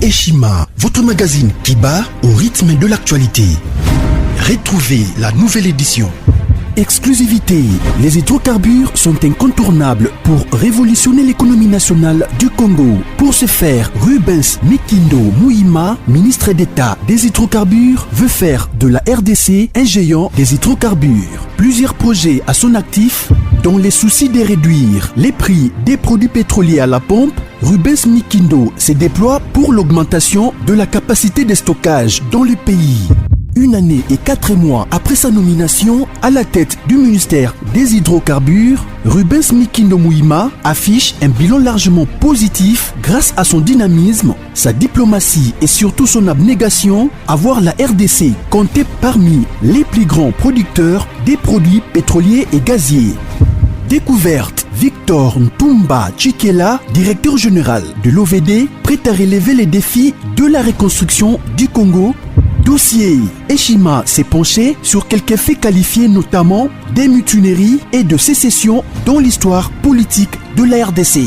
Eshima, votre magazine qui bat au rythme de l'actualité. Retrouvez la nouvelle édition. Exclusivité, les hydrocarbures sont incontournables pour révolutionner l'économie nationale du Congo. Pour ce faire, Rubens Mikindo Mouima, ministre d'État des hydrocarbures, veut faire de la RDC un géant des hydrocarbures. Plusieurs projets à son actif, dans les soucis de réduire les prix des produits pétroliers à la pompe, Rubens Mikindo se déploie pour l'augmentation de la capacité de stockage dans le pays. Une année et 4 mois après sa nomination à la tête du ministère des hydrocarbures, Rubens Mikindo Mouima affiche un bilan largement positif grâce à son dynamisme, sa diplomatie et surtout son abnégation à voir la RDC compter parmi les plus grands producteurs des produits pétroliers et gaziers. Découverte, Victor Ntumba Chikela, directeur général de l'OVD, prêt à relever les défis de la reconstruction du Congo. Dossier, Eshima s'est penché sur quelques faits qualifiés notamment des mutineries et de sécession dans l'histoire politique de la RDC.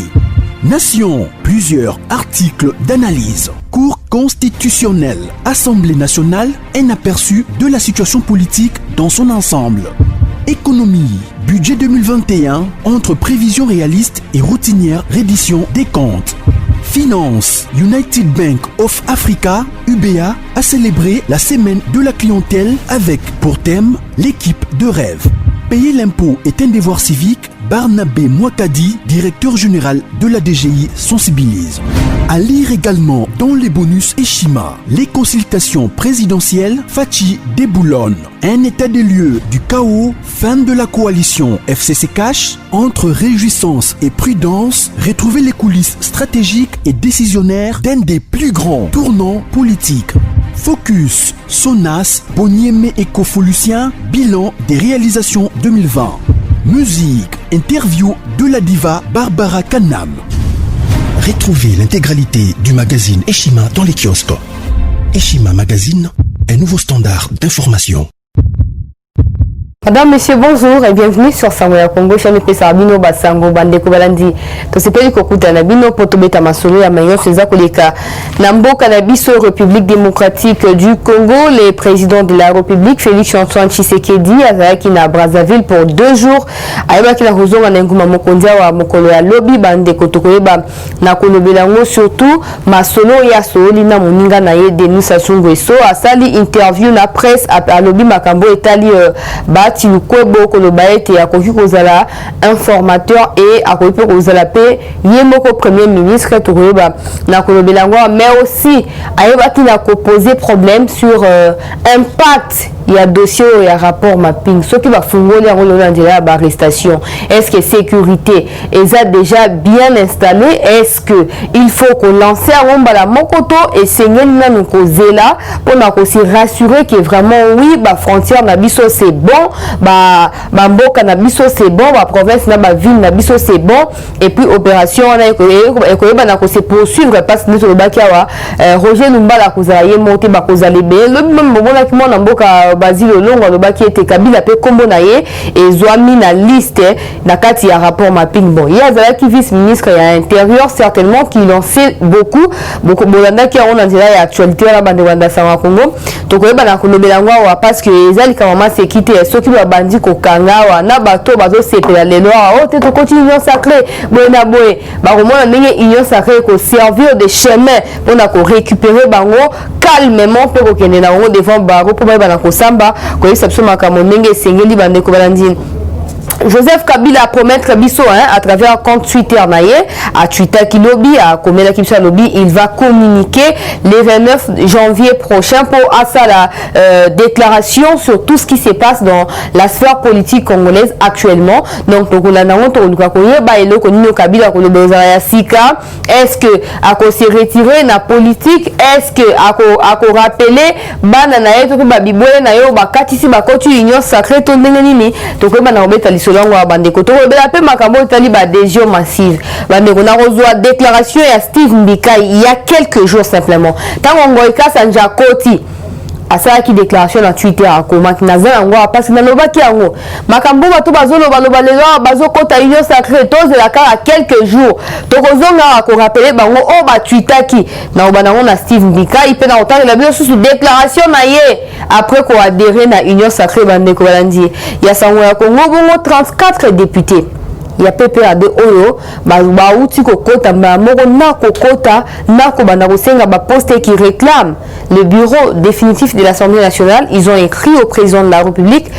Nation, plusieurs articles d'analyse. Cour constitutionnelle, Assemblée nationale, un aperçu de la situation politique dans son ensemble. Économie, budget 2021, entre prévisions réalistes et routinières reddition des comptes. Finance, United Bank of Africa, UBA, a célébré la semaine de la clientèle avec pour thème l'équipe de rêve. Payer l'impôt est un devoir civique. Barnabé Mwakadi, directeur général de la DGI, sensibilise. À lire également dans les bonus Eshima, les consultations présidentielles Fachi Déboulonne, un état des lieux du chaos, fin de la coalition FCC Cash, entre réjouissance et prudence, retrouver les coulisses stratégiques et décisionnaires d'un des plus grands tournants politiques. Focus, Sonas, Bonieme Ecofolucien, bilan des réalisations 2020. Musique, interview de la diva Barbara Kanam. Retrouvez l'intégralité du magazine Eshima dans les kiosques. Eshima Magazine, un nouveau standard d'information. Madame, Monsieur, bonjour et bienvenue sur Sangoya Congo, chaîne Pesabino Basango Bandeko Balandi. To sepeli kokuta na bino potobeta masolo ya mayon seza koleka. Nambo Kanabiso, République démocratique du Congo, le président de la République Félix Antoine Tshisekedi azalaki na Brazzaville pour 2 jours. Ayebaki na kozonga na nguma mokondia wa mokolo ya lobi bandeko tokoyeba na kolobela ngo surtout masolo ya soli na moninga na ye Denis Sassou Nguesso asali interview na presse a lobi makambo etali ba Tilukwebo Kolobaete a connu kozala informateur et a connu kozala pe yemoko premier ministre Tourouba na Kolobelangwa, mais aussi ayebaki na ko poser problème sur impact il y a dossier il y a rapport mapping ce qui va fungoli en Hollande ba arrestation. Est-ce que sécurité est déjà bien installé? Est-ce que il faut qu'on lance un la mokoto et sengeli na kozela pour na ko se rassurer que vraiment oui ba frontière na biso c'est bon, ba mboka na biso c'est bon, ba province na ba ville na biso c'est bon, et puis opération na ekoyeba na ko se poursuivre parce que nous le bakiawa Roger Lumbala kozala ye monter ba kozala be le même moment ki mona mboka Basile Olongo le baki était Kabila pe kombo na ye et zoami na liste na kati ya rapport mapping. Bon, il y a zalaki vice-ministre ya intérieur certainement qui lançait beaucoup bolanda ki on andira ya actualité la bande wanda sa Congo to koyeba na kolobela ngwa parce que ezali ka mama sécurité soki ba bandi ko kanga wa na bato bazo sepela les lois o te to continue sacré bona boye ba komona ndenge union sacrée ko servir de chemin pour na ko récupérer bango calmement pour ko kende na ngo devant baro pour ba na ko samba ko yisa biso makambo ndenge sengeli bande ko balandine. Joseph Kabila a promettre biso à travers un compte Twitter naie à Twitter qui lobby à Komela Kipsa lobby, il va communiquer le 29 janvier prochain pour à la déclaration sur tout ce qui se passe dans la sphère politique congolaise actuellement. Donc on a Kabila Sika, est-ce que à ko se retirer na politique, est-ce que à ko rappeler bana naie to ba bibole na yo ba katisi ba kotu union sacrée to ndenge nini to ko bana obeta selon bandeko to rebela pe makambo itali ba adhésion massive bandeko na reçoit déclaration ya Steve Mbikai il y a quelques jours simplement tango ngoika sanja koti ça qui déclaration na Twitter akoma kinaza yango parce que nalobaki yango makambo bato bazoloba loba les gens bazokota union sacrée tozelaka à quelques jours tokozonga ko rappeler bango o ba tweetaki na obanango na Steve Mbika ipe na otanga la sous déclaration na ye après ko adhérer na union sacrée bandeko balandi ya sango ya Congo bongo 34 députés. Il y a PPAD Oyo, Baouti Kokota, Moko na Kokota, Nako Banarosenga, poste qui réclame le bureau définitif de l'Assemblée nationale. Ils ont écrit au président de la République,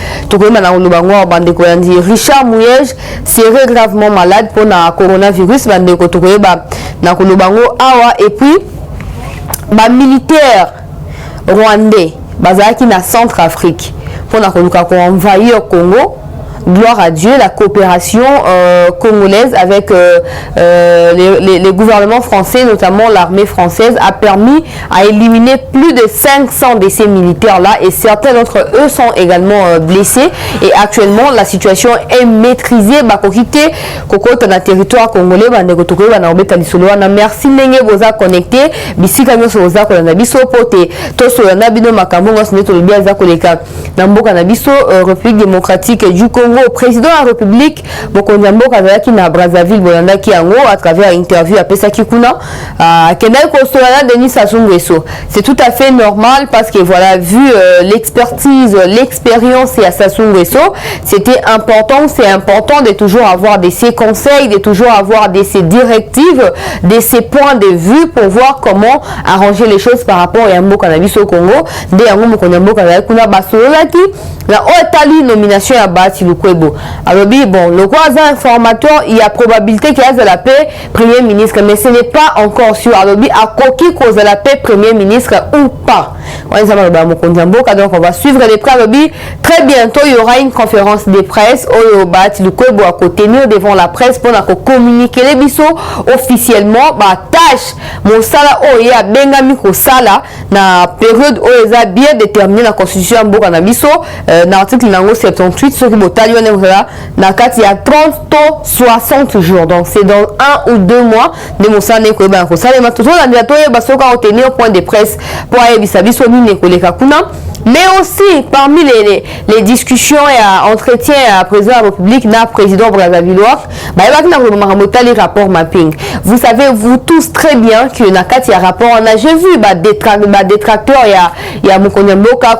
Richard Mouyej serait gravement malade pour le coronavirus, et puis, militaire rwandais, qui na Centrafrique, pour envahir le Congo. Gloire à Dieu, la coopération congolaise avec les gouvernements français, notamment l'armée française, a permis à éliminer plus de 500 de ces militaires-là et certains d'entre eux sont également blessés. Et actuellement, la situation est maîtrisée. Kokota na territoire congolais, merci Nenge Boza connecté, Bisika Nyoso Boza Kolanda Biso Pote, Tosolanda Bino Makambo, Ngosneto Biaza Koleka, Namboka Nabiso, République démocratique du Congo. Au président de la République, Bokonjambo Kazaki na Brazzaville, Bolanda Kiango, à travers interview à Pesaki Kuna, Kenel Kosolana Denis Sassou Nguesso. C'est tout à fait normal parce que voilà, vu l'expertise, l'expérience et à Sassou Nguesso, c'était important, c'est important de toujours avoir de ces conseils, de toujours avoir de ces directives, de ces points de vue pour voir comment arranger les choses par rapport à Yambo Cannabis au Congo. De Yango Mokonjambo Kazaki Kuna Basolaki, la Otali nomination à Bati Lukwebo. Alors bon, le croisant informateur, il y a probabilité qu'il y ait la paix Premier ministre, mais ce n'est pas encore sûr. Alors à coquille cause de la paix Premier ministre ou pas. Donc on va suivre les près. Très bientôt, il y aura une conférence de presse au Bati Lukwebo à tenir devant la presse pour communiquer les bisous officiellement. Tâche, mon sala il y a Bengami Kosala, na période où il a bien déterminé la constitution de Bokanabiso. L'article 78 sur le botalion il y a 30 to 60 jours, donc c'est dans 1 ou 2 mois de mon sang ko ba ko sala ma toujours la ndatoye basoka obtenir point de presse pour aller bisabiso ni koleka kuna. Mais aussi, parmi les discussions et entretiens à président de la République, na président Brazzavillois, les rapports mapping. Vous savez, vous tous très bien qu'il y a un rapport, on a j'ai vu, détracteurs, il y a Mokonyamboka,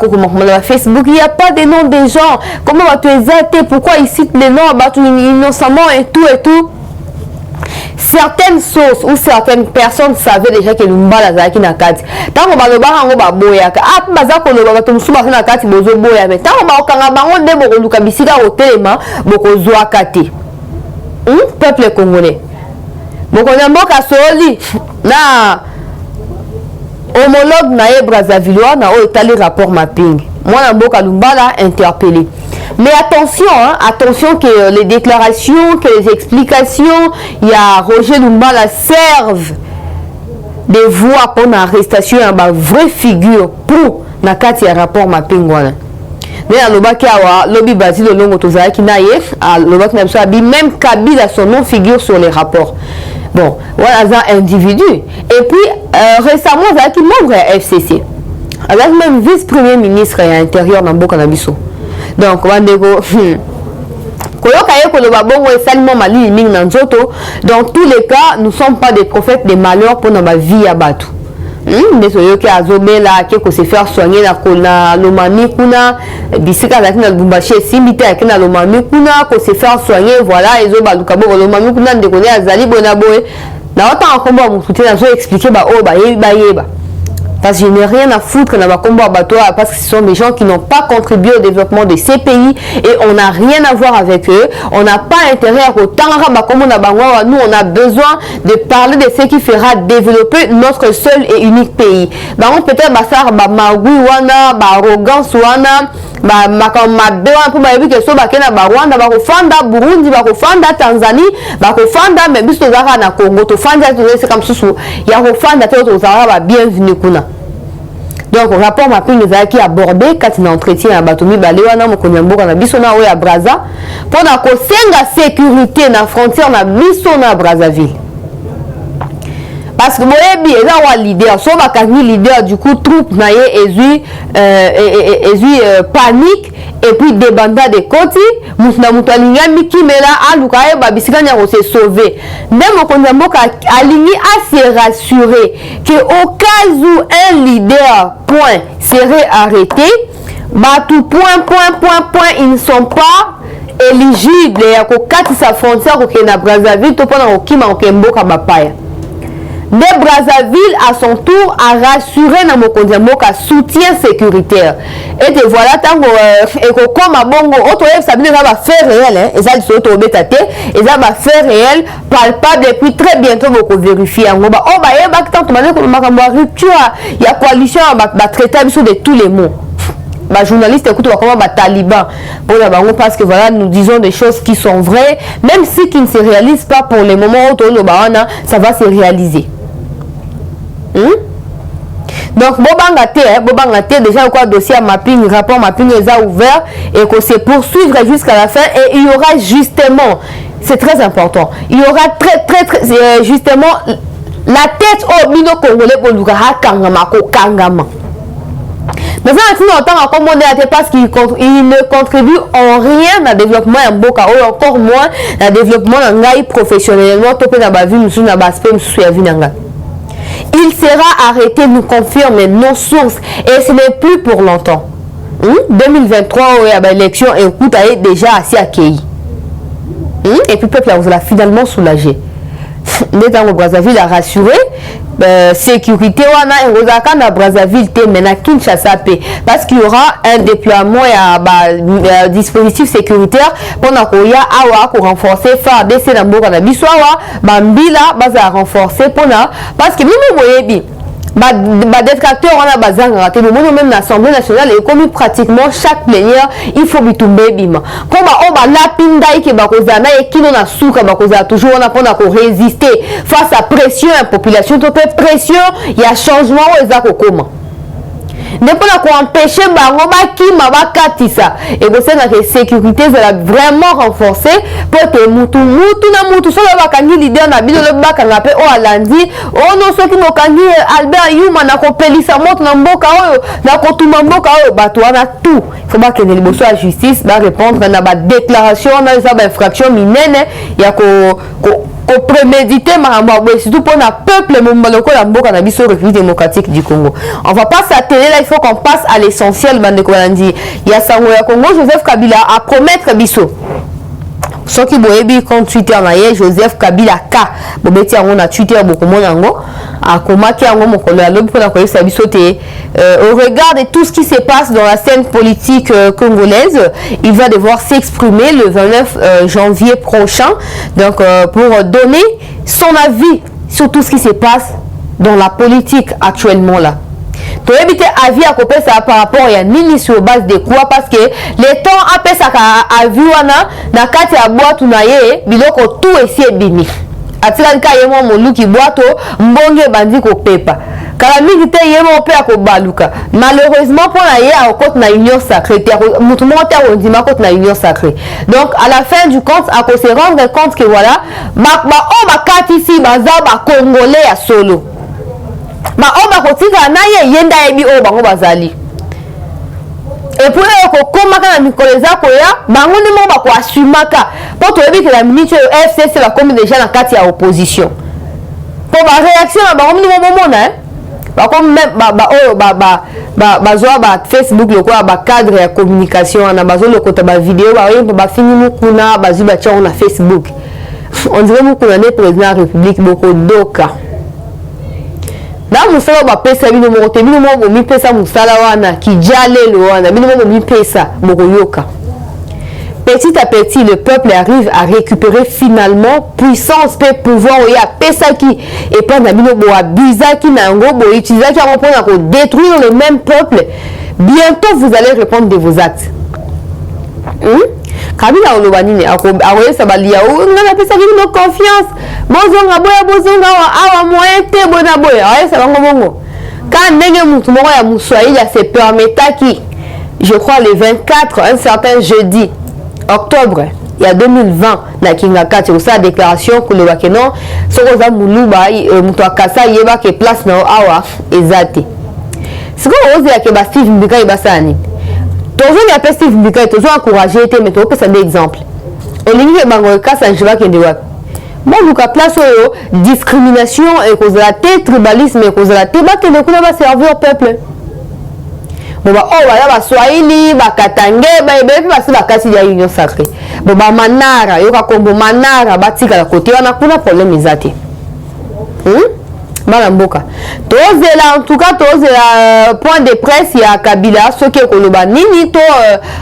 Facebook, il n'y a pas de noms des gens. Comment va-tu exalter? Pourquoi ils citent les noms, innocemment et tout et tout? Certaines sources ou certaines personnes savaient déjà que Lumbala Zaki Nakati. Tant qu'on va le bar en Boya, à Bazako le Batum Souba Nakati Bozo Boya, mais tant qu'on va au Kanabaron de Boko Kabisida au Téléma, Boko Zoakati. Peuple congolais. Boko Nyamboka Soli, na homologue Nae Brazzavillois, na o étalé rapport mapping. Moi, Namboka Lumbala interpellé. Mais attention, attention que les déclarations, que les explications, il y a Roger Lumbala servent de voix pour l'arrestation à ma vraie figure pour Nakati rapport mapping. Mais à l'obaki awa lobby basile longo tozala ki na ye à l'obaki na so même Kabila son nom figure sur les rapports. Bon, voilà un individu. Et puis récemment il y a qui membre à FCC. Alors même vice-premier ministre à l'intérieur dans Mboka na biso. Donc dans tous les cas, nous ne sommes pas des prophètes des malheurs pour notre vie à battre. Désolé que Azobela qui se faire soigner la lomami kuna bisika la kina Lubumbashi simité akina lomami kuna ko se faire soigner voilà ezoba lukabo lomami kuna ndekone azali bona boye na autant combat mon soutien na zo expliquer ba o ba yeba. Parce que je n'ai rien à foutre dans ma combat bateau parce que ce sont des gens qui n'ont pas contribué au développement de ces pays et on n'a rien à voir avec eux. On n'a pas intérêt à autant nous on a besoin de parler de ce qui fera développer notre seul et unique pays. Peut-être basar ba magui wana ba arrogance wana ba makambe wana pour ba que so ba kena ba Rwanda ba ko fanda Burundi ba ko fanda Tanzanie ba ko fanda mais biso zaka na Congo to fanda to c'est comme susu ya ko fanda to zaka ba bienvenue kuna. Donc rapport mapping qui abordé quand il entretien à Batoumi Balewana Mokonyamboka na biso na oya Brazza pour na ko senga sécurité na frontière na biso na Brazzaville. parce que boyebi eza wa leader so bakangi leader du coup troupe na ye ezui panique et puis débanda de koti mutuna mutu alingami kimela aluka ye babisika nya ko se sauver nde mokonzi mboka alingi à se rassurer que au cas où un leader point serait arrêté tout point ils ne sont pas éligibles ya kokatisa frontière kokenda Brazzaville to pona kokima kokemboka bapaya. De Brazzaville à son tour a rassuré na mokonzi mboka soutien sécuritaire. Et te voilà tango ekokoma bongo auto sabine za ba fait réel eza lisoto obetate eza ba fait réel palpable et puis très bientôt boko vérifier ngoba o ba yeba tanto mané ko makambo rupture ya coalition ba traiter biso de tous les mots. Bah, journaliste écoute comment bah taliban pour la bango parce que voilà nous disons des choses qui sont vraies même si qui ne se réalisent pas pour les moments où le bahana ça va se réaliser. Donc Bobangate déjà quoi dossier mapping rapport mapping les a ouvert et que c'est poursuivre jusqu'à la fin et il y aura justement c'est très important il y aura très justement la tête au bino congolais pour l'ukaha kangama. Mais ça, autant parce qu'il ne contribue en rien au développement en Boka, ou encore moins au développement en professionnellement, il sera arrêté, nous confirment nos sources, et ce n'est plus pour longtemps. 2023, il y a l'élection, et écoute, elle est déjà assez accueillie. Et puis, le peuple vous l'a finalement soulagé. Dans Brazzaville a rassuré sécurité wana ezaka na Brazzaville te mais na Kinshasa parce qu'il y aura un déploiement ya dispositif sécuritaire pour na koya awa ko renforcer FARDC na mboka na biso awa bambila baza renforcer pona parce que mimi boyebi ba détracteur on a bazanga raté le monde même l'Assemblée nationale est commis pratiquement chaque plénière il faut bitumbe bima comme on ba lapinda ke bakozana et kino na suka bakoza toujours on a pona ko résister face à pression la population to pression il y a changement eza ko comment ne pas ko empêcher bango bakima bakatisa et vous savez que sécurité sera vraiment renforcée pour que mutu na mutu so bakangi leader na bino le bakanga pe o alandi o no so ki mokangi Albert Yuma na ko pelisa moto na mboka oyo na ko tuma mboka oyo bato wana tout il faut pas que les bosso à justice va répondre na ba déclaration na ça ba infraction minene ya ko prémédité surtout pour le peuple la République démocratique du Congo. On va pas s'atteler là, il faut qu'on passe à l'essentiel. Il y a Sangoya Congo, Joseph Kabila a promettre Bisso. Ce qui boyebi compte Twitter na Joseph Kabila K. Bobeti on a Twitter beaucoup mon yango. A komaki yango mokolo ya lobi pona koyesa biso te au regard de tout ce qui se passe dans la scène politique congolaise, il va devoir s'exprimer le 29 janvier prochain donc pour donner son avis sur tout ce qui se passe dans la politique actuellement là. To éviter avis à couper ça par rapport à nini sur base de quoi parce que les temps après ça avis wana na kati ya boîte na ye biloko tout esi bimi atila ka yemo moluki boîte mbonge bandi ko pepa kala mingi te yemo pe ko baluka malheureusement pour na ye a côté na union sacrée mutu monter on dit ma côté na union sacrée donc à la fin du compte à se rendre compte que voilà on va kati ici baza ba congolais ya solo ma oba kotika na ye yenda yebi o bango bazali et pour ko komaka na mikoleza ko ya bango ni mo ba ko assumaka pour to yebi que la ministre FCC va comme déjà na kati ya opposition pour ba réaction na bango ni mo mona ba comme même bazwa ba Facebook le quoi ba cadre ya communication na bazo le kota ba vidéo ba fini mukuna bazu ba tia na Facebook on dirait mukuna ne président de la République beaucoup doka. Là, nous sommes à pesa bino mo te bino mo mi pesa musala wana ki jalelo wana bino mo mi pesa mokoyoka. Petit à petit, le peuple arrive à récupérer finalement puissance pe pouvoir oya pesa ki et pas na bino bo abusa ki na ngo bo utiliser ki on pour détruire le même peuple. Bientôt vous allez répondre de vos actes. Kabila olobanini akoyesa balia ngana pesa bino confiance bozonga awa moyen te bona boya ayesa bango bongo quand ndenge mutu moko ya muswahili se permetta qui je crois le 24 un certain jeudi octobre il y a 2020 na Kingaka c'est ça déclaration que le bakeno sokoza muluba muto akasa yeba ke place na awa ezate siko ozi ya ke ba Steve Mbika ibasani tozo ni appelle Steve Mbika tozo encourager te mais to pesa des exemples olingi bango kasa njiba kende wapi bon luka place oyo discrimination et cause la té tribalisme et cause la té ba kende kuna ba servir au peuple boba oh wala ba Swahili ba Katange ba ebe ba si ba kasi ya union sacrée boba manara yoka kombo manara batika la côté wana kuna problème ezate bana mboka tozela en tout cas tozela point de presse ya Kabila ce qui est koloba nini to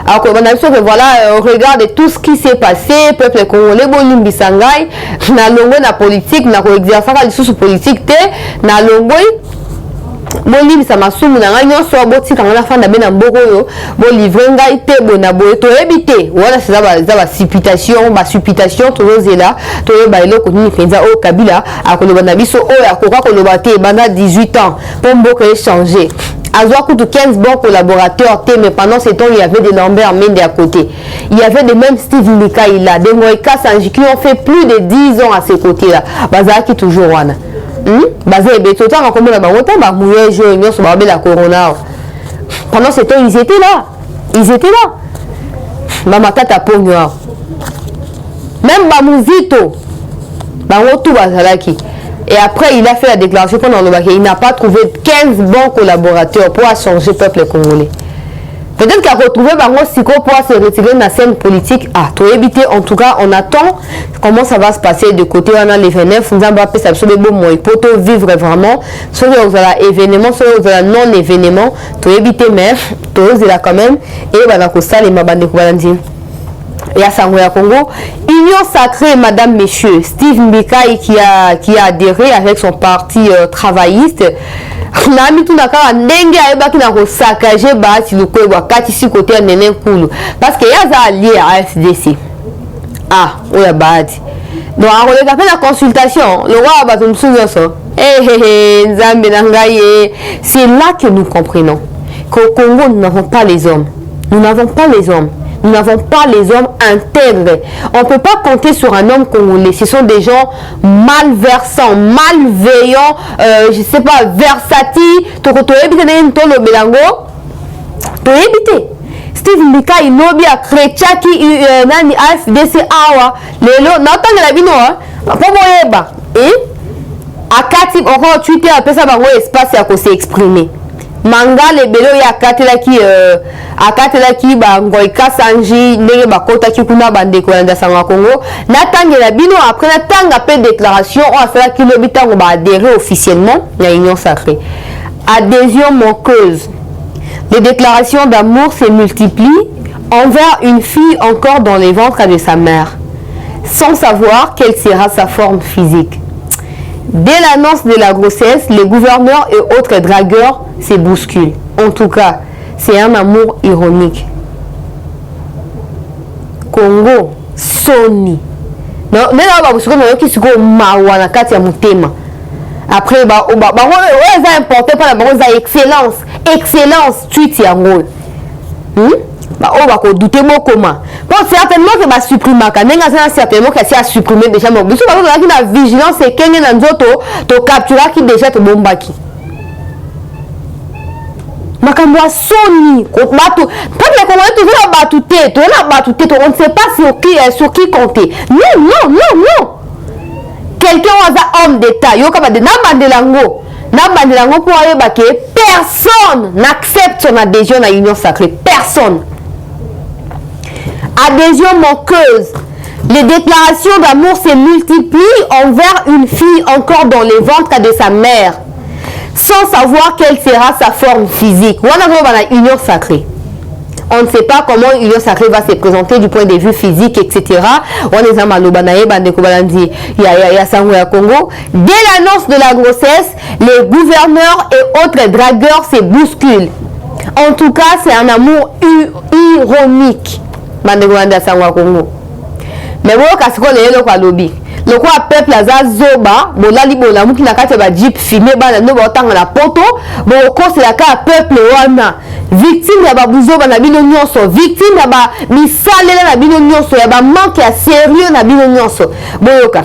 akoloba na biso que voilà regarde tout ce qui s'est passé peuple congolais bolimbi sangai na longo na politique na ko exercer ka lisusu politique te na longo bolibisa masumu na ngai nyonso botika ngana fanda bena mboko yo bo livrer ngai te bona boye to ebite wala c'est ba supputation tozela to ba eloko nini penza o Kabila akoloba na biso o akoka koloba te banda 18 ans pour mboko échanger azwa kutu 15 bons collaborateurs te mais pendant ce temps il y avait des Lambert Mende à côté il y avait de même Steve Mbika il a des Moïka Sanji qui ont fait plus de 10 ans à ses côtés là bazaki toujours wana basé betota quand on a bangoto ba mouye jo nyonso ba bela corona pendant ce temps ils étaient là mama tata ponyo même ba muzito bangoto bazalaki et après il a fait la déclaration pendant le bac il n'a pas trouvé 15 bons collaborateurs pour changer le peuple congolais. Peut-être qu'à retrouver Bango Siko pour se retirer de la scène politique. Ah, tout éviter. En tout cas, on attend comment ça va se passer de côté. On a l'événement. Nous avons fait absolument bon. Pour vivre vraiment. Soit vous avez événement, soit vous avez non événement. Tout éviter, mais tout est là quand même. Et voilà que ça, les mabandés Koubalandi. Et à Sangoya Congo, Union sacrée, madame, messieurs, Steve Mbika qui a adhéré avec son parti travailliste. Nami tout d'accord ndenge ayeba ki na ko saccager ba ti le ko wakati si côté nene kulu parce que ya za lié à FDC ah oya baadi donc on regarde la consultation le roi ba tum souvenir ça nzambe na ngai c'est là que nous comprenons qu'au Congo nous n'avons pas les hommes nous n'avons pas les hommes intègres. On ne peut pas compter sur un homme congolais. Ce sont des gens malversants, malveillants, je ne sais pas, versatiles. Steve Mbika inobi a chrétien qui nani AFDC awa lelo n'entend la bino pas moyeba et akati encore Twitter appelle ça bango espace ya ko s'exprimer. Manga le belo ya akatela ki ba ngoika sanji ndenge bakota ki kuna bandeko ya sanga Congo na tangela bino après na tanga pe déclaration on a fait ki lobi tango ba adhérer officiellement à Union sacrée adhésion moqueuse. Les déclarations d'amour se multiplient envers une fille encore dans les ventres de sa mère sans savoir quelle sera sa forme physique. Dès l'annonce de la grossesse, les gouverneurs et autres dragueurs se bousculent. En tout cas, c'est un amour ironique. Congo, Sony. Après, c'est important par la excellence. Excellence, tweet yango. On va douter comment. Bon, certainement que va supprimer certainement que c'est à supprimer déjà mon but. La vigilance et qu'il y a to capturer qui déjà te bombaki. Makambo Sony, pas les Congolais toujours battu, on ne sait pas sur qui compter. Non. Quelqu'un a un homme d'État, yo kaba de Nabandelango pour aller baquer. Personne n'accepte son adhésion à l'Union sacrée. Personne. Adhésion moqueuse. Les déclarations d'amour se multiplient envers une fille encore dans les ventres de sa mère, sans savoir quelle sera sa forme physique. On a l'Union sacrée. On ne sait pas comment l'Union sacrée va se présenter du point de vue physique, etc. On est à Malobanaye, Bandekobalandi, il y a Sangoya Congo. Dès l'annonce de la grossesse, les gouverneurs et autres dragueurs se bousculent. En tout cas, c'est un amour ironique. Bandekobalandi à Sangoya Congo. Mais bon, le quoi peuple aza zoba bolali bolamu kina kati ba jeep filmé bana no ba tanga na poto bo ko la ka peuple wana victime ya ba buzoba na bino nyonso victime ya ba misalela na bino nyonso ya ba manque ya sérieux na bino nyonso boyoka.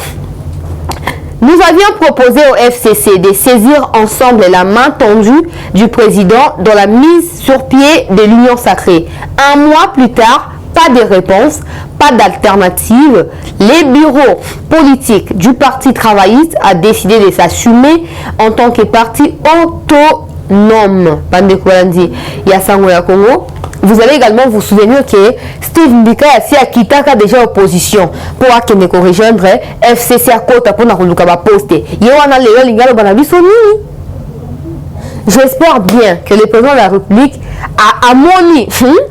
Nous avions proposé au FCC de saisir ensemble la main tendue du président dans la mise sur pied de l'Union sacrée. Un mois plus tard, pas de réponse, pas d'alternative. Les bureaux politiques du Parti travailliste a décidé de s'assumer en tant que parti autonome. Vous allez également vous souvenir que Steve Mbika a quitté déjà opposition pour qu'il rejoindre FCC à côté pour nous poster. J'espère bien que le président de la République a amoni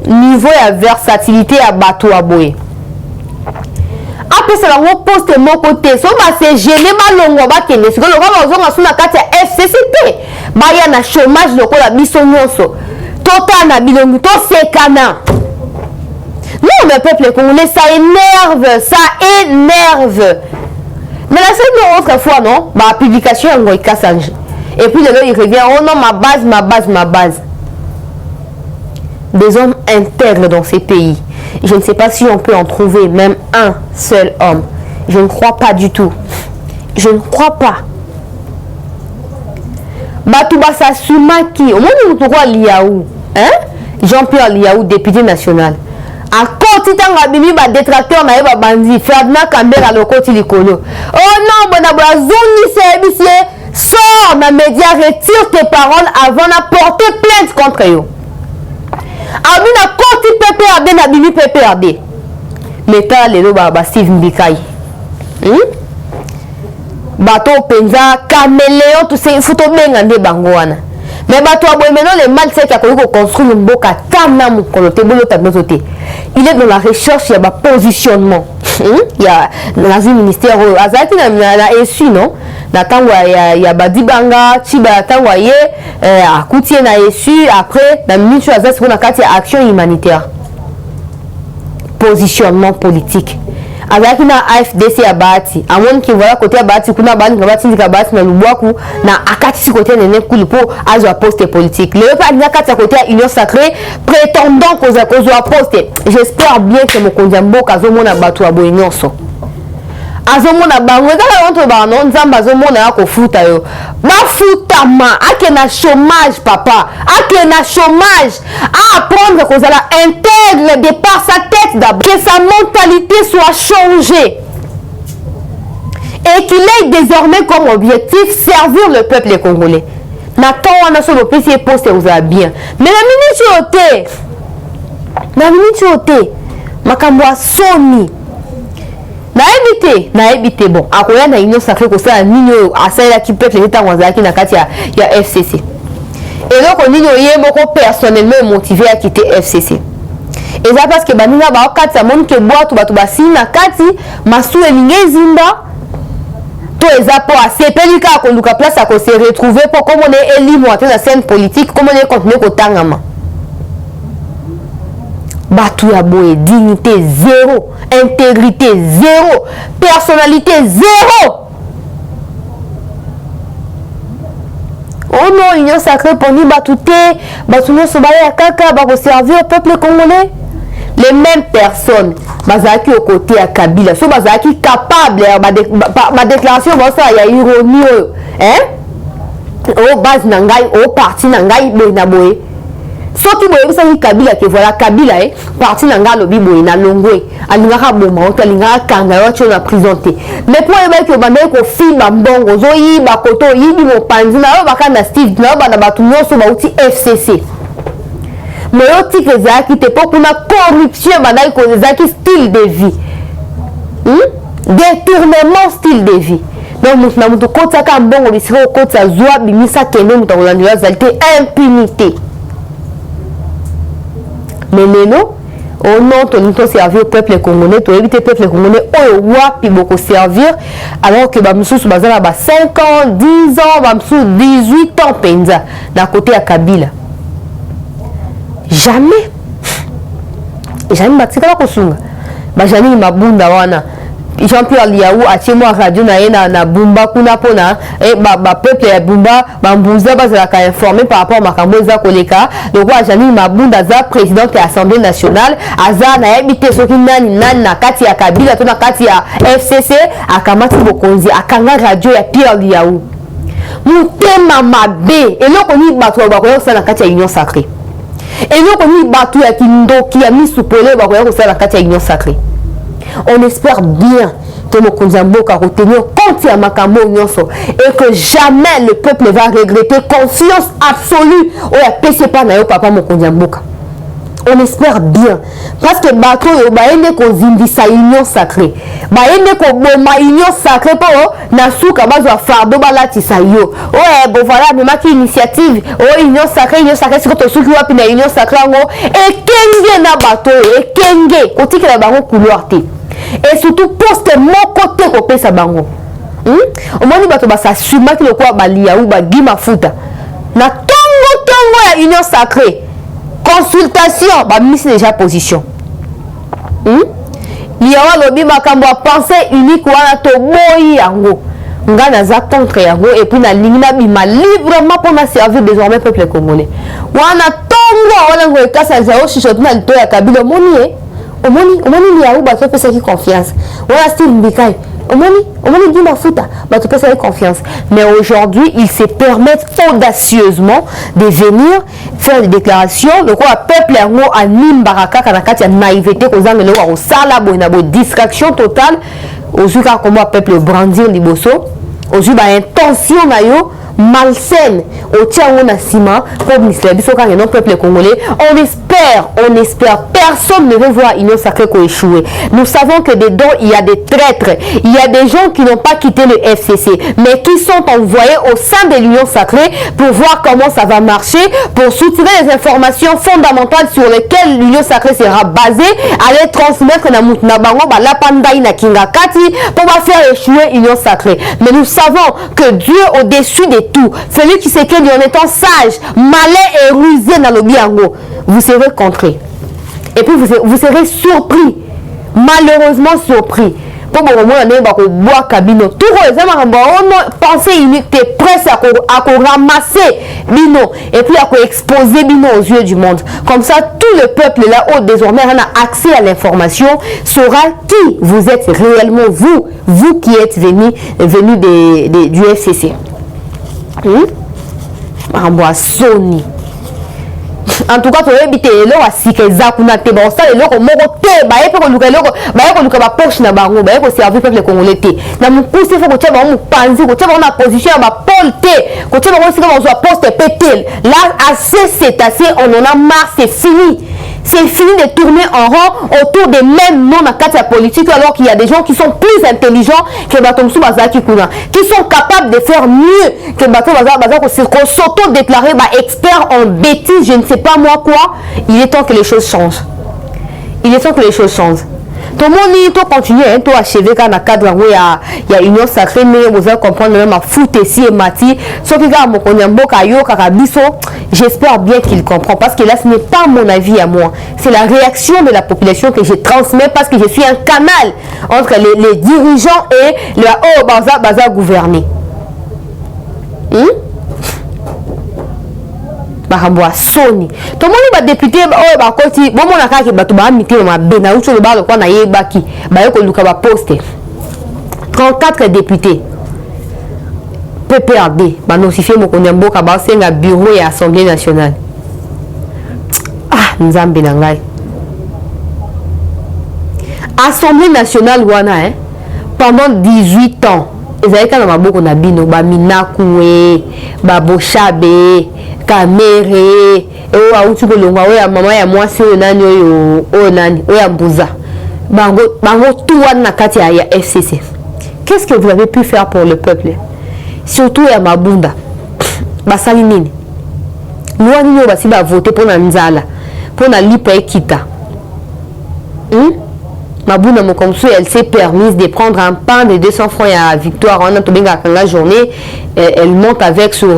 niveau de versatilité à Batou Aboye. Après ça, on poste mon côté. Si on va se gêner, on va se gêner. Si on va se gêner, FCCT. Il y a un chômage de la mission. Total na bilongi, to sekana. Non, mais peuple congolais, ça énerve, ça énerve. Mais la seule autre fois, non, ma publication est en cassage. Et puis, il revient, oh non, ma base. Des hommes intègres dans ces pays. Je ne sais pas si on peut en trouver même un seul homme. Je ne crois pas du tout. Je ne crois pas. Batouba Sasumaki, au moins nous trouvons Liaou, hein? Jean-Pierre Liaou, député national. À côté de Bimi, détracteur, na eba bandi, Ferdinand Kambera, le côté Likolo. Oh non, bonabla, zoni, c'est sors dans les médias, retire tes paroles avant de porter plainte contre eux. Abina côté PPRD, na Bimi PPRD. L'État, les loba, Steve Mbikaï. Bato penza caméléon tout c'est photo bengande bangoana mais bato aboy maintenant le mal c'est qu'il a construire une boka tana mukolote bolo tabnoté il est dans la recherche il y a positionnement il y a dans un ministère azaki na essu non na tango il y a badibanga chiba tango ye akutie na essu après na ministre azaki na kati action humanitaire positionnement politique. Avec na AFDC à Bati, à moins qui voilà côté à Bati, kuna Bati, na Bati ndika Bati na Lubaku, na akati côté nene kulipo azo poste politique. Le pas na kati côté à Union sacrée prétendant qu'on a poste. J'espère bien que mon kondiambo kazo mona batu aboy nyonso. Azo mona bango za entre ba non nzamba zo mona ya ko futa yo. Ba futa ma ake na chômage papa, ake na chômage à apprendre qu'on a intègre de par sa tête d'abord que sa mentalité soit changée et qu'il ait désormais comme objectif servir le peuple congolais. Nathan on a sur le PC poste vous a bien. Mais la minute ôté makambo soni na évité bon akoya na union sacrée ko ça nino asala ki peuple l'état wanzaki na kati ya FCC et donc on nino yeboko personnellement motivé à quitter FCC et ça parce que baninga ba kati sa monde ke boatu batu basina kati masu elinge zimba to ezapo asepelika ko luka place à ko se retrouver pour comme on est élu moi dans la scène politique comme on est continuer ko tangama Batou ya boye, dignité zéro, intégrité zéro, personnalité zéro. Oh non, l'Union sacrée pour nous batouté, batouné sobaya ya kaka, bako servir au peuple congolais. Les mêmes personnes, bazaki au côté à Kabila, so bazaki capable, ma déclaration, ça y a ironie, hein? Au base nangai, au parti nangai, boye na boye. Soki boye bisa ki Kabila ke voilà Kabila parti nanga lobi boye na longwe alingaka boma to alingaka kanga yo na présenté mais pour eba ke banda ko filma mbongo zo yi ba koto yi bi mo panzi na ba kana Steve na ba na batu nyonso ba uti FCC mais yo tike zaki te pour kuna corruption banda ko zaki style de vie détournement style de vie donc na mutu kota ka mbongo bisiko kota zwa bimisa kende mutu kolandira zalité impunité. Mais non, au nom de servir au peuple congolais, tu éviter le peuple congolais, au wapi beaucoup servir, alors que Bamsou Bazala a 5 ans, 10 ans, Bamsou 18 ans, Penza, d'un côté à Kabila. Jamais. Jamais Batika Kosunga. Bajani Mabunda Wana. Jean-Pierre Liaou a tient moi radio na Bumba kuna pona et peuple ya Bumba Mbouza bazalaka informé par rapport à makambo za koleka le roi Janine Mabunda za président de l'Assemblée nationale aza na habité soki nani na kati ya Kabila to na kati ya FCC akamati bokonzi akanga radio ya Pierre Liaou mutema mabe eloko ni bato bakoya kosala na kati ya Union Sacrée eloko ni bato ya kindoki ya misupole bakoya kosala na kati ya Union Sacrée. On espère bien que nos Konzamboka retenir compte à Makambo Nyonso et que jamais le peuple ne va regretter confiance absolue au PC pas na papa mon Konzamboka. On espère bien parce que bato yo baende ko zimbisa union sacrée baende ko boma union sacrée po na suka bazo fardo balati sayo bon voilà mais ma initiative union sacrée siko to suki wapi na union sacrée ngo et kenge na bato et kenge kotikela bango couloir te et surtout poste mon côté ko pesa bango omoni bato basasuma ki lokwa balia ou ba gima futa na tongo ya union sacrée consultation bah mis déjà position liawa lobi makambo a pensée unique wana to boyi yango nga naza contre yango et puis na lingina bima librement pour na servir désormais peuple congolais wana tongo wana ngo ekasa za oshishoto na lito ya Kabila omoni liawa ba to pesa ki confiance wana style mbikai omoni dit mafuta bah tu peux avoir confiance mais aujourd'hui ils se permettent audacieusement de venir faire des déclarations le quoi peuple yango anime baraka kana kati ya naïveté kozanga le wa sala boina bo distraction totale ozuka comment peuple brandir liboso ozuba intention na yo malsaine au tiango na sima pour ministère biso quand non peuple congolais on espère personne ne veut voir Union Sacrée échouer. Nous savons que dedans il y a des traîtres, il y a des gens qui n'ont pas quitté le FCC mais qui sont envoyés au sein de l'Union Sacrée pour voir comment ça va marcher, pour soutirer les informations fondamentales sur lesquelles l'Union Sacrée sera basée, à les transmettre na bango ba la pandai na kingakati pour faire échouer l'Union Sacrée. Mais nous savons que Dieu au-dessus de tout, celui qui sait que en étant sage, malin et rusé dans le biango, vous serez contré. Et puis vous serez surpris, malheureusement surpris. Pour le moment, on va boire cabino. Tout le monde pensée unique, t'es prêt à ramasser bino et puis à exposer bino aux yeux du monde. Comme ça, tout le peuple là-haut désormais a accès à l'information, saura qui vous êtes réellement, vous qui êtes venu du FCC. Sony. En tout cas, tu as évité le asike zakuna te ba ça le moko te ba yepe ko luka ba poche na bango ba yeko servir peuple congolais te na mukuse faut ko tia ba mu panzi ko tia ba na position ba pole te ko tia ba ko sika ba zo poste pétel là assez c'est assez on en a marre c'est fini. C'est fini de tourner en rond autour des mêmes noms dans la politique alors qu'il y a des gens qui sont plus intelligents que Batomsou Bazaki Kuna, qui sont capables de faire mieux que Batomsou qu'on s'auto-déclarer expert en bêtises, je ne sais pas moi quoi. Il est temps que les choses changent. Il est temps que les choses changent. Tout le monde doit continuer à achever quand dans cadre où il y a union sacrée, mais vous allez comprendre même à foutre ici et mati. Sauf que j'espère bien qu'il comprend parce que là ce n'est pas mon avis à moi, c'est la réaction de la population que je transmets parce que je suis un canal entre les dirigeants et le haut baza gouverner. Bahambwa Sony. Tout le monde va député ba koti bon mon akaki ba to ba mité ma bena ucho le ba ko na yebaki ba yeko luka ba poster 34 députés PPRD ba notifié mon Konyamboka ba senga bureau et assemblée nationale. Nzambe na ngai. Assemblée nationale wana pendant 18 ans ezalika na maboko na bino ba minakuwe ba boshabe kamere auti kolongwa oya mama ya mwasi oyo nani oyo nani oya mbuza bango tout wana na kati ya FCC. Qu'est-ce que vous avez pu faire pour le peuple, surtout ya mabunda basali nini loi nini basi ba voter pour na nzala pour na lipa ekita Mabuna Mokomsu, elle s'est permise de prendre un pain de 200 francs à Victoire en la journée. Elle monte avec sur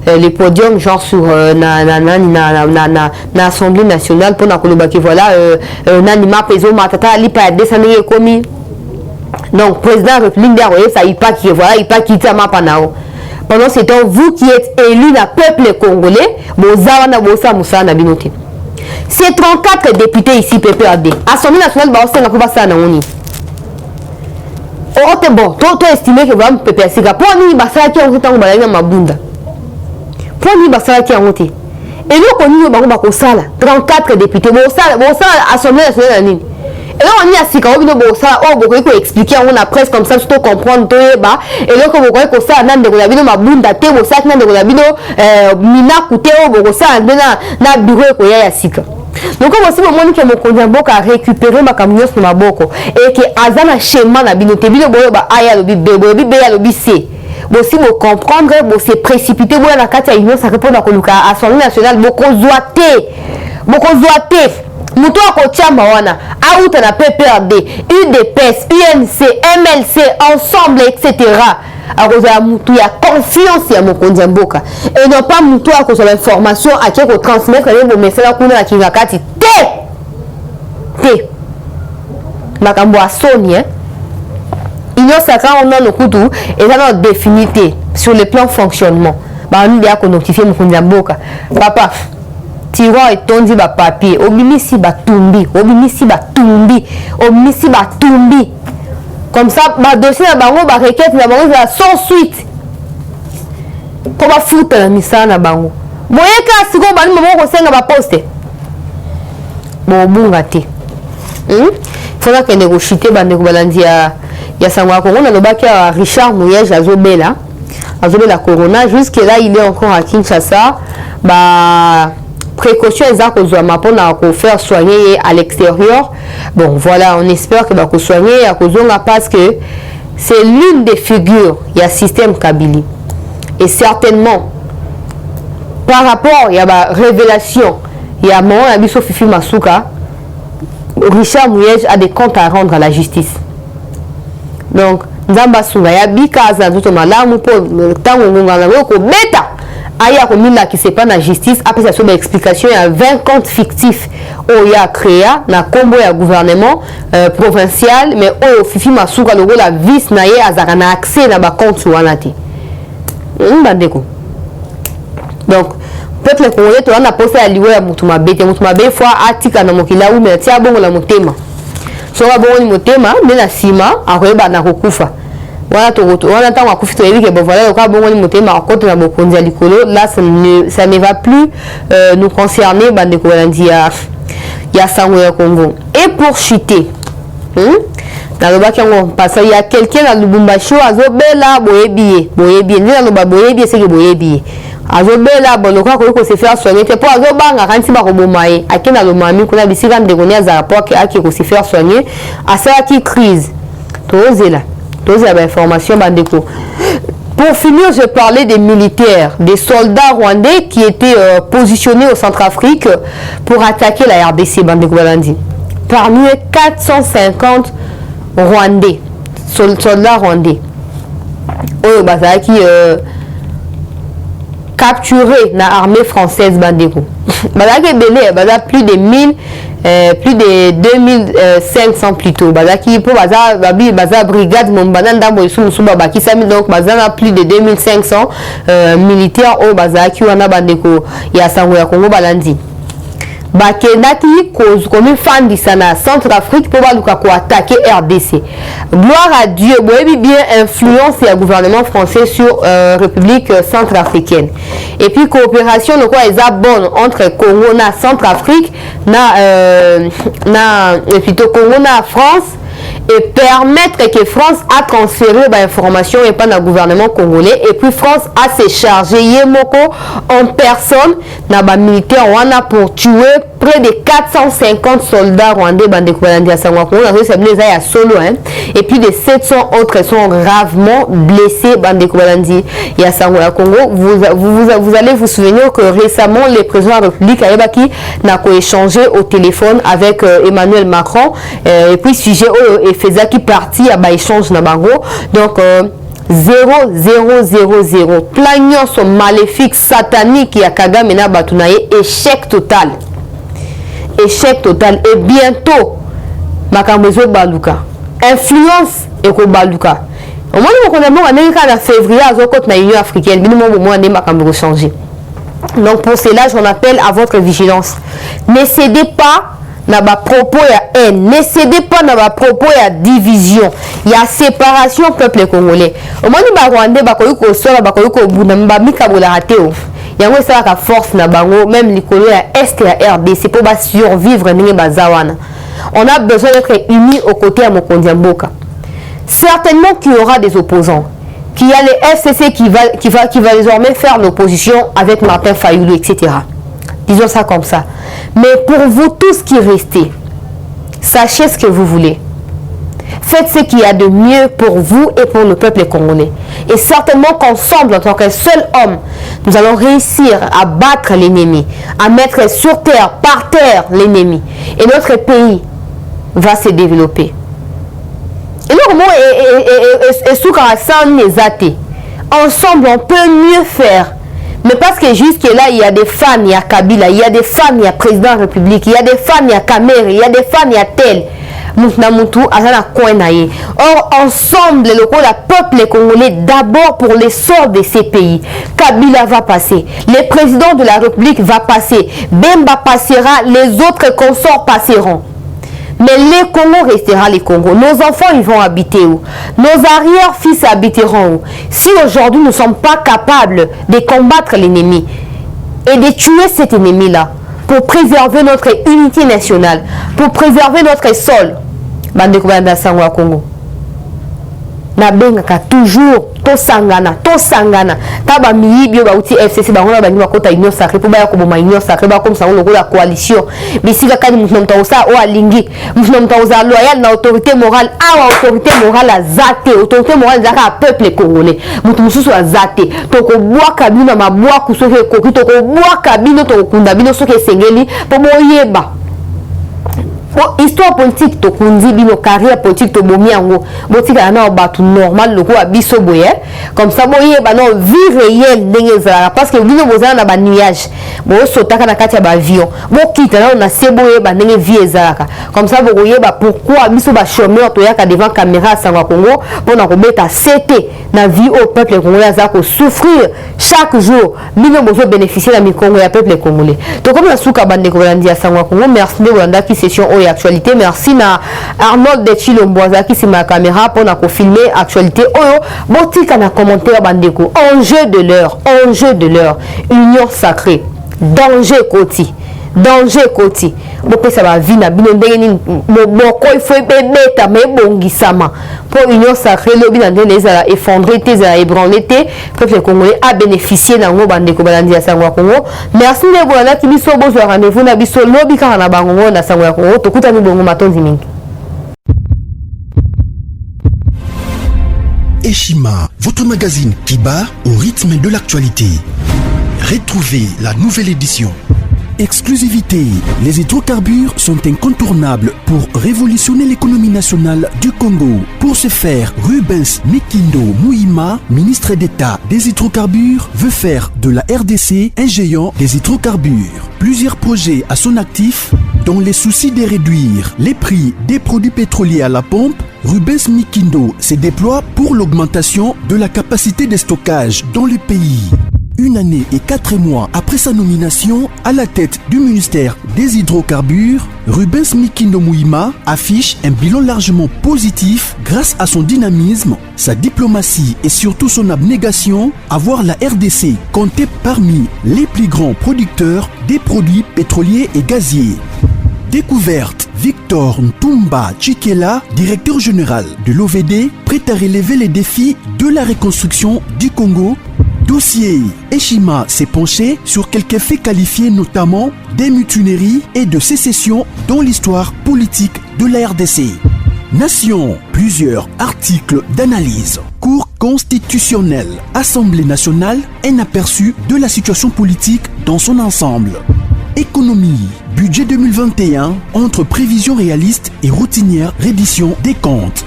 les podiums, genre sur l'Assemblée nationale pour la Kolobaki. Voilà, Nanima Pezo Matata, Lipa descendé commis. Donc, président de la République d'Aroye, ça il pas qui voilà, il pas quitter ma panao. Pendant ce temps, vous qui êtes élu dans le peuple congolais, c'est 34 députés ici, PPRD. Assemblée nationale, c'est un peu ça. Bon, toi estimé que vous avez PPRC. Pour nous, ça qui a été en Mabunda. Pour nous, ça qui a été. Et nous, on a 34 députés. Bon, ça, Assemblée nationale. Et là, on y a si quand on veut expliquer on a presque comme ça, tout comprendre tout et là, quand vous voyez que ça, nan de la ma bunda te, vous savez nan de la mina coûté au ça, na bureau ko ya sika. Donc on voit moment que mon Kondiamboka a récupéré ma camion sur ma boko et que azana schéma na bino te bino boyo ba aya lobi be ya lobi c. Bon si vous comprendre, bon c'est précipité boya na kati ya union ça répond à koluka Assemblée nationale boko zoate. Muto akotiamba wana auta na PPRD, UDPS, UNC, MLC, ensemble, etc. Akoza mutu ya confiance ya Mokonzi Mboka. Et non pas mutu akoza l'information à qui ko transmettre les messages kuna na kingakati te. Makambo a soni hein. Union sacrée on a no kutu et ça non définité sur le plan fonctionnement. Ba nous dia ko notifier Mokonzi Mboka. Papa tiroir et tondi ba papier obimisi ba tumbi comme ça ba dossier na bango ba requête na bango sans suite ko ba futa na misana na bango moyeka siko ba ni mamo ko senga ba poste bo bunga te fona que négocier ba ndeko balandi ya sangwa Kongo na lobaki ya Richard Mouyej azobela corona jusque là il est encore à Kinshasa ba précaution exacte aux hommes pour faire soigner à l'extérieur. Bon voilà, on espère que va soigner à cause parce que c'est l'une des figures il y a système Kabili et certainement par rapport il y a la révélation il y a mon ami Fifi Masuka Richard Mouyej a des comptes à rendre à la justice. Donc Nzamba Souga ya bikaza tout malamu pour tango ngana ko beta aya ko mina qui c'est pas la justice après ça sur explication il y a 20 comptes fictifs au ya créé na combo ya gouvernement provincial mais au Fifi Masuka logo la vice na ye azaka na accès na ba compte wana te mbandeko. Donc peuple congolais to na posa ya liwe ya mutuma bete fois atika na mokila ou mais tia bongo la motema so ba bongo ni motema na sima akoyeba na kokufa voilà on attend à couper que bon voilà quand bon on monter ma côté na bokonzi likolo là ça ne va plus nous concerner bande ko balandi ya sango ya Congo et pour chuter dans le bac parce qu'il y a quelqu'un dans Lubumbashi azobela boyebi ndio no ba boyebi c'est que boyebi azobela bon quoi ko se faire soigner pour azobanga quand ba ko bomaye akena lo mami kuna bisika ndekonia za rapport aki ko se faire soigner à ça qui crise tozela information bandeko. Pour finir, je parlais des militaires, des soldats rwandais qui étaient positionnés au Centrafrique pour attaquer la RDC bandeko balandi. Parmi eux 450 Rwandais, soldats rwandais. Oyo bazaki capturés dans l'armée française bandeko. Bazaki belé, bazaki plus de 1000 plus de 2500 plutôt bazaki pour baza brigade mombana ndambo isusu babaki sami donc bazana plus de 2500 militaires au bazaki wana bandeko ya sango ya Congo balandi bakendaki cause comme fandisa na Centrafrique pour baluka ko attaquer RDC. Gloire à Dieu, boyebi bien influence ya gouvernement français sur République centrafricaine. Et puis coopération le quoi est bonne entre Congo na Centrafrique et plutôt Congo na France et permettre que France a transféré l'information et pas dans le gouvernement congolais et puis France a se chargé Yemoko en personne dans les militaires wana pour tuer près de 450 soldats rwandais et puis de 700 autres sont gravement blessés Congo. Vous allez vous souvenir que récemment le président de la République a échangé au téléphone avec Emmanuel Macron et puis sujet faisait qui partie à échange na bango donc 0-0-0-0 plaignant son maléfique satanique ya Kagame na batunaye échec total et bientôt makambo baluka influence et ko baluka au moins on a mon année en février à côté na Union africaine bino mo mo ane makambo changer. Donc pour cela j'en appelle à votre vigilance. Ne cédez pas na ba propos ya haine, ne cédez pas na ba propos ya division, ya séparation peuple congolais. Au moins ba Rwandais ba ko yuko sola ba ko yuko buna ba mikabola rateo. Yango ça ka force na bango même likolo ya est ya RDC pour ba survivre ndenge bazawana. On a besoin d'être unis aux côtés à Mokonzi Mboka. Certainement qu'il y aura des opposants, qu'il y a les FCC qui va désormais faire l'opposition avec Martin Fayoulou, etc. Disons ça comme ça. Mais pour vous tous qui restez, sachez ce que vous voulez. Faites ce qu'il y a de mieux pour vous et pour le peuple congolais. Et certainement qu'ensemble, en tant qu'un seul homme, nous allons réussir à battre l'ennemi, à mettre sur terre, par terre, l'ennemi. Et notre pays va se développer. Et nous, ensemble, on peut mieux faire. Mais parce que jusque-là, il y a des fans, il y a Kabila, il y a des fans, il y a président de la République, il y a des fans, il y a Kamere, il y a des fans, il y a tel. Or, ensemble, le peuple congolais, d'abord pour l'essor de ces pays. Kabila va passer, le président de la République va passer, Bemba passera, les autres consorts passeront. Mais les Congos restera les Congos. Nos enfants, ils vont habiter où? Nos arrière-fils habiteront où? Si aujourd'hui, nous ne sommes pas capables de combattre l'ennemi et de tuer cet ennemi-là pour préserver notre unité nationale, pour préserver notre sol, Bandeko Banda Sangwa Congo. Nabengaka toujours tosangana taba miyibio ba uti FCC ba ngona ba nyima kota union sacrée pour ba ya koboma union sacrée ba comme ça on la coalition bisika kani mutu mtausa o alingi mutu mtausa loyal na autorité morale autorité morale azate autorité morale zaka peuple congolais mutu mususu azate toko bwaka bino mabwa kusoke koki toko bwaka bino toko kunda bino soke sengeli po moyeba. Histoire politique to kundi bino carrière politique to bomi yango botika na batu normal loko abiso boye comme ça boye ba non vie réelle ndenge zala parce que bino bozana na ba nuage bo sotaka na kati ya ba avion bo kita na seboye ba ndenge vie ezalaka comme ça boye ba pourquoi biso ba chômeur to yaka devant caméra sangwa Congo pour na kobeta CT na vie au peuple congolais za ko souffrir chaque jour bino bozo bénéficier la mi Congo ya peuple congolais to comme na suka bande ko bandia sangwa Congo merci de Rwanda qui session actualité merci na Arnold de Chilomboza qui c'est ma caméra pour na ko filmer actualité oyo botika na commentaire bandeko enjeu de l'heure union sacrée danger koti bopesa ba vie na bino ndenge ni moko il faut beta mais bongisama pour union sacrée lobi na ndenge ezala effondré te ezala ébranlé te peuple congolais a bénéficié nango bandeko balandi ya Sangwa Congo merci de voilà ki biso bozo rendez-vous na biso lobi kaka na bango na Sangwa Congo tokutani bongo matondi mingi. Eshima, votre magazine qui bat au rythme de l'actualité. Retrouvez la nouvelle édition. Exclusivité, les hydrocarbures sont incontournables pour révolutionner l'économie nationale du Congo. Pour ce faire, Rubens Mikindo Mouima, ministre d'État des hydrocarbures, veut faire de la RDC un géant des hydrocarbures. Plusieurs projets à son actif, dans les soucis de réduire les prix des produits pétroliers à la pompe, Rubens Mikindo se déploie pour l'augmentation de la capacité de stockage dans le pays. Une année et 4 mois après sa nomination à la tête du ministère des hydrocarbures, Rubens Mikindo Mouima affiche un bilan largement positif grâce à son dynamisme, sa diplomatie et surtout son abnégation à voir la RDC compter parmi les plus grands producteurs des produits pétroliers et gaziers. Découverte, Victor Ntumba Chikela, directeur général de l'OVD, prêt à relever les défis de la reconstruction du Congo. Dossier, Eshima s'est penché sur quelques faits qualifiés notamment des mutineries et de sécession dans l'histoire politique de la RDC. Nation, plusieurs articles d'analyse. Cour constitutionnelle, Assemblée nationale, un aperçu de la situation politique dans son ensemble. Économie, budget 2021, entre prévisions réalistes et routinières reddition des comptes.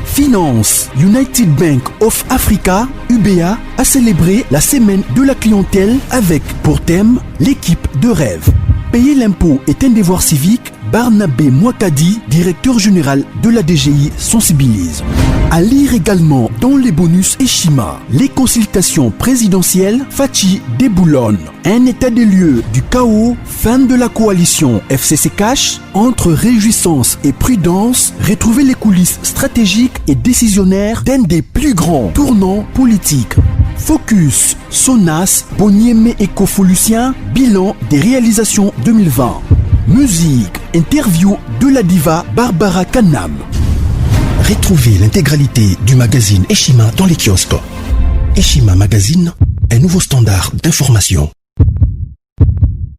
Finance, United Bank of Africa, UBA, a célébré la semaine de la clientèle avec pour thème l'équipe de rêve. Payer l'impôt est un devoir civique Barnabé Mouakadi, directeur général de la DGI, sensibilise. À lire également dans les bonus Eshima, les consultations présidentielles, Fachi déboulonne. Un état des lieux du chaos, fin de la coalition FCC Cash, entre réjouissance et prudence, retrouver les coulisses stratégiques et décisionnaires d'un des plus grands tournants politiques. Focus, Sonas, Boniemé et Kofolusien, bilan des réalisations 2020. Musique, interview de la diva Barbara Kanam. Retrouvez l'intégralité du magazine Eshima dans les kiosques. Eshima Magazine, un nouveau standard d'information.